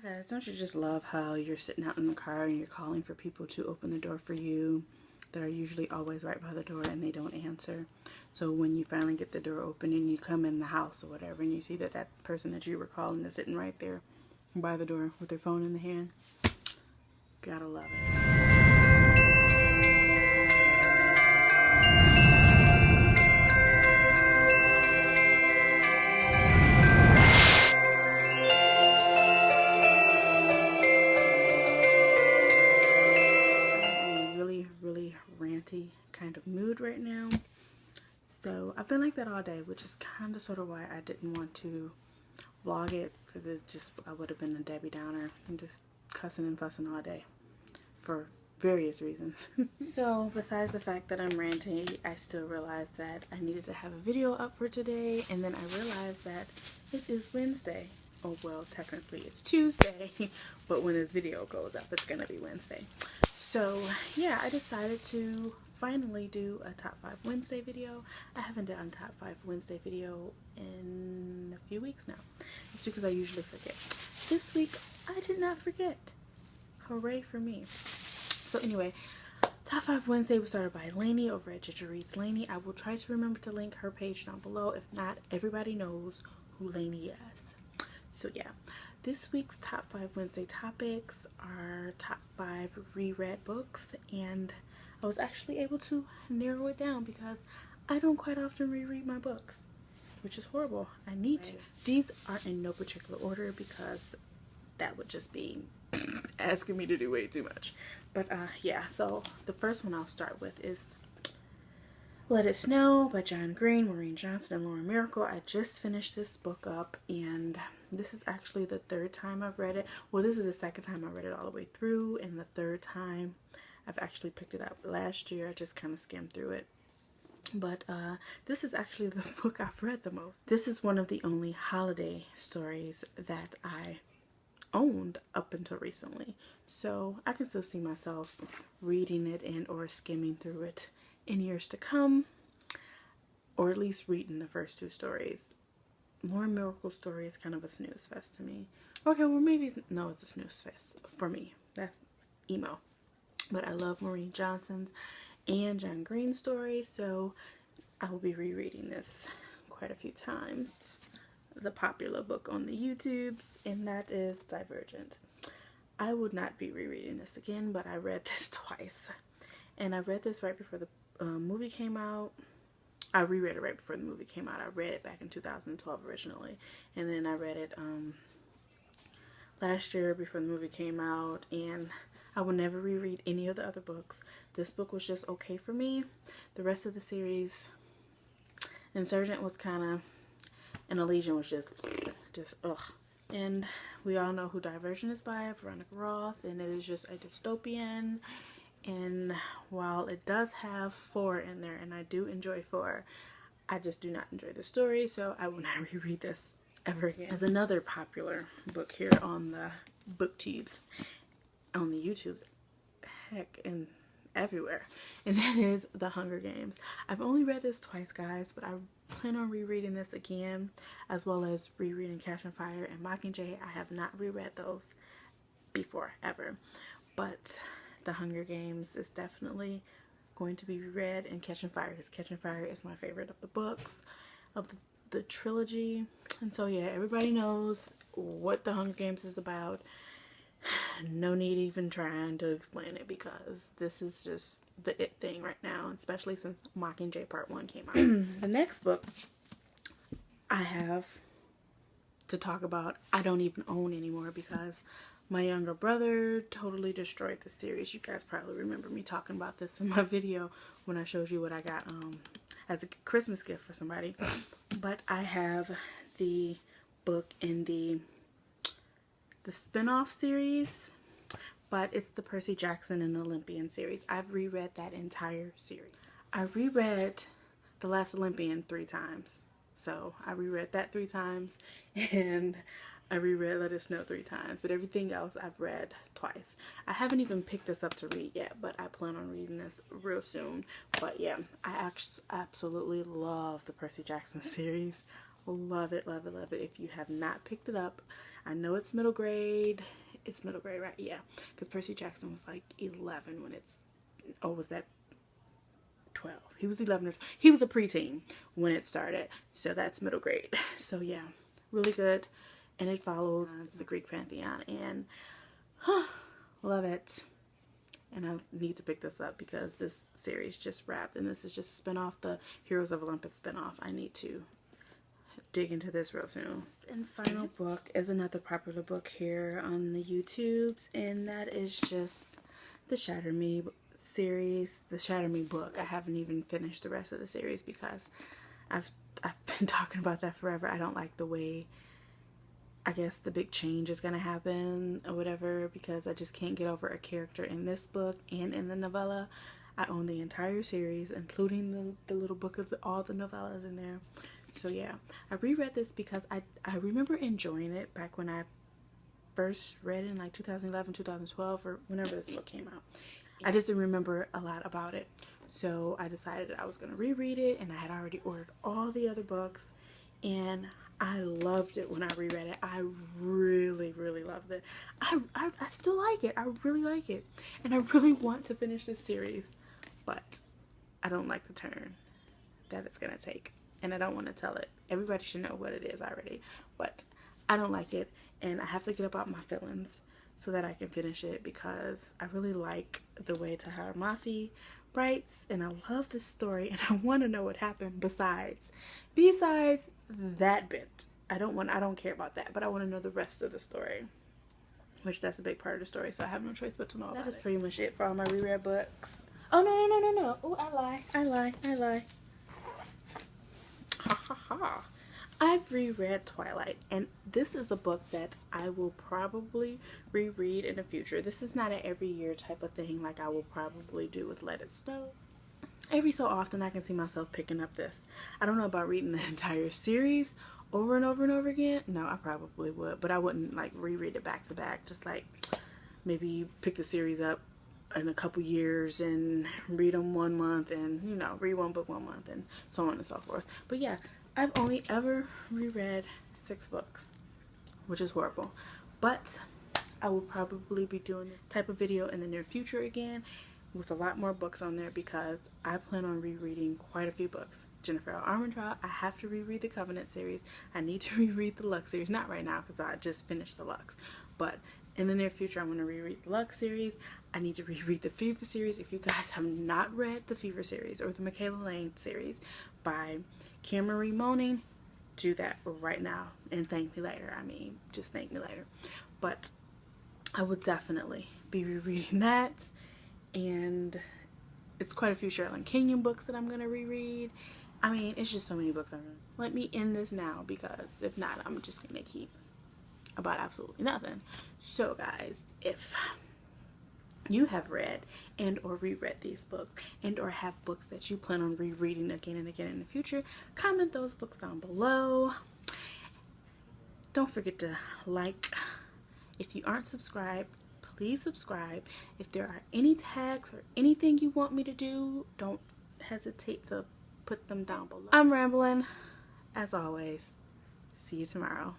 Guys, don't you just love how you're sitting out in the car and you're calling for people to open the door for you that are usually always right by the door and they don't answer? So when you finally get the door open and you come in the house or whatever and you see that that person that you were calling is sitting right there by the door with their phone in the hand, gotta love it. Ranty kind of mood right now, so I've been like that all day, which is kind of sort of why I didn't want to vlog it, because I would have been a Debbie Downer and just cussing and fussing all day for various reasons. So besides the fact that I'm ranty, I still realized that I needed to have a video up for today, and then I realized that it is Wednesday. Oh well, technically it's Tuesday, but when this video goes up it's gonna be Wednesday. So yeah, I decided to finally do a Top 5 Wednesday video. I haven't done a Top 5 Wednesday video in a few weeks now. It's because I usually forget. This week, I did not forget. Hooray for me. So anyway, Top 5 Wednesday was started by Lainey over at Ginger Reads Lainey. I will try to remember to link her page down below. If not, everybody knows who Lainey is. So yeah. This week's Top 5 Wednesday topics are Top 5 reread books, and I was actually able to narrow it down because I don't quite often reread my books, which is horrible. I need to. These are in no particular order because that would just be asking me to do way too much. But yeah, so the first one I'll start with is Let It Snow by John Green, Maureen Johnson, and Lauren Miracle. I just finished this book up, and this is actually the third time I've read it. Well, this is the second time I read it all the way through, and the third time I've actually picked it up. Last year I just kind of skimmed through it. But this is actually the book I've read the most. This is one of the only holiday stories that I owned up until recently. So I can still see myself reading it and or skimming through it in years to come, or at least reading the first two stories. Lauren Miracle story is kind of a snooze fest to me. Okay, well maybe no, it's a snooze fest for me. That's emo. But I love Maureen Johnson's and John Green's story, so I will be rereading this quite a few times. The popular book on the YouTubes, and that is Divergent. I would not be rereading this again, but I read this twice, and I read this right before the movie came out. I reread it right before the movie came out. I read it back in 2012 originally, and then I read it last year before the movie came out, and I will never reread any of the other books. This book was just okay for me. The rest of the series, Insurgent was kind of, and Elysian was just ugh. And we all know who Divergent is by, Veronica Roth, and it is just a dystopian. And while it does have 4 in there, and I do enjoy 4, I just do not enjoy the story, so I will not reread this ever again. There's another popular book here on the booktubes, on the YouTubes, heck, and everywhere, and that is The Hunger Games. I've only read this twice, guys, but I plan on rereading this again, as well as rereading Catching Fire and Mockingjay. I have not reread those before, ever, but The Hunger Games is definitely going to be reread, and Catching Fire, because Catching Fire is my favorite of the books, of the trilogy. And so yeah, everybody knows what The Hunger Games is about. No need even trying to explain it, because this is just the it thing right now, especially since Mockingjay Part 1 came out. The next book I have to talk about, I don't even own anymore, because my younger brother totally destroyed the series. You guys probably remember me talking about this in my video when I showed you what I got as a Christmas gift for somebody. But I have the book in the spin-off series, but it's the Percy Jackson and Olympian series. I've reread that entire series. I reread The Last Olympian 3 times. So I reread that 3 times, and I reread Let It Snow 3 times, but everything else I've read twice. I haven't even picked this up to read yet, but I plan on reading this real soon. But yeah, I absolutely love the Percy Jackson series. Love it, love it, love it. If you have not picked it up, I know it's middle grade. It's middle grade, right? Yeah, because Percy Jackson was like 11 when it's, oh, was that 12? He was 11 or he was a preteen when it started, so that's middle grade. So yeah, really good, and it follows the Greek pantheon, and love it. And I need to pick this up because this series just wrapped, and this is just a spin-off, the Heroes of Olympus spin-off. I need to dig into this real soon. And final book is another popular book here on the YouTubes, and that is just the Shatter Me series, the Shatter Me book. I haven't even finished the rest of the series because I've been talking about that forever. I don't like the way, I guess, the big change is gonna happen or whatever, because I just can't get over a character in this book and in the novella. I own the entire series, including the little book of all the novellas in there. So yeah, I reread this because I remember enjoying it back when I first read it in like 2011, 2012, or whenever this book came out. I just didn't remember a lot about it. So I decided I was going to reread it, and I had already ordered all the other books, and I loved it when I reread it. I really, really loved it. I still like it. I really like it. And I really want to finish this series, but I don't like the turn that it's going to take. And I don't want to tell it. Everybody should know what it is already, but I don't like it, and I have to get about my feelings so that I can finish it, because I really like the way Tahara Mafi writes, and I love this story, and I want to know what happened besides that bit. I don't care about that, but I want to know the rest of the story, which that's a big part of the story, so I have no choice but to know about it. That is pretty much it for all my reread books. Oh, no. Oh, I lie. Ha ha ha. I've reread Twilight, and this is a book that I will probably reread in the future. This is not an every year type of thing like I will probably do with Let It Snow. Every so often I can see myself picking up this. I don't know about reading the entire series over and over and over again. No, I probably would, but I wouldn't like reread it back to back. Just like maybe pick the series up in a couple years and read them 1 month, and you know, read one book 1 month, and so on and so forth. But yeah, I've only ever reread 6 books, which is horrible, but I will probably be doing this type of video in the near future again with a lot more books on there, because I plan on rereading quite a few books. Jennifer L. Armentrout, I have to reread the Covenant series. I need to reread the Lux series, not right now because I just finished the Lux, but in the near future I'm going to reread the Lux series. I need to reread the Fever series. If you guys have not read the Fever series or the Michaela Lane series by Kim Marie Moaning, do that right now and thank me later. I mean, just thank me later. But I will definitely be rereading that, and it's quite a few Sherilyn Kenyon books that I'm going to reread. I mean, it's just so many books. Let me end this now, because if not, I'm just going to keep about absolutely nothing. So guys, if you have read and or reread these books, and or have books that you plan on rereading again and again in the future, comment those books down below. Don't forget to like. If you aren't subscribed, please subscribe. If there are any tags or anything you want me to do, don't hesitate to put them down below. I'm rambling as always. See you tomorrow.